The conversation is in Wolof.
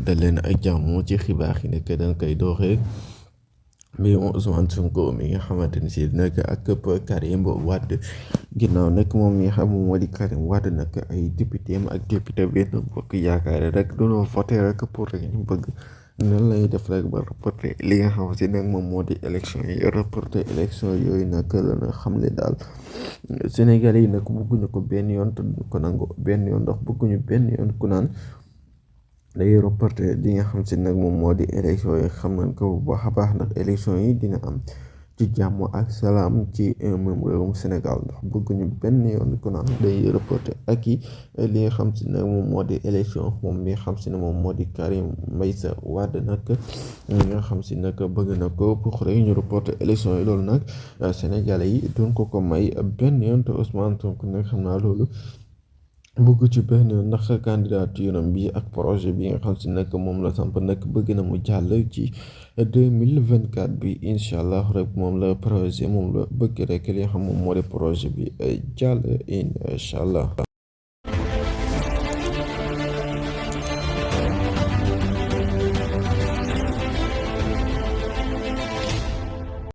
dal leen ak jàmm ci xibaar yi nekk dañ koy dooree mbirum Ousmane Sonko mi nga xamante ni si nag ak Karim Wade ginnaaw nag moom mi nga xam moom moo di Karim Wade nag ay député am ak député Benno Bokk Yaakaar rek doonoo voté rek pour rek ñu bëgg nan lay def rek ba reporté li nga xam si nag moom moo di élection yi reporté élection yooyu nag la nga xam ne daal Sénégalais yi nag bëgguñu ko benn yoon te duñu ko nangu benn yoon ndax bëgguñu benn yoon ku naan day reporté li nga xam si nag moom moo di élection yi xam nañ ko bu baax a baax ndax élection yi dina am ci jàmm ak salaam ci même réewum Sénégal ndax bëgguñu benn yoon ku naan day reporté ak i li nga xam si nag moom moo di élection moom mi nga xam si ne moom moo di Karim Meïssa Wade nag mi nga xam si nag bëgg na ko pour rek ñu reporté élection yi loolu nag Sénégalais yi duñ ko may benn yoon te Ousmane Sonko nag xam naa loolu bëgg ci benn ndax candidature bi ak projet bi nga xam si nag moom la samp nag bëgg na mu jàll ci 2024 bi incha allah rek moom la projet moom la bëgg rek li nga xam moom moo di projet bi jàll incha allah.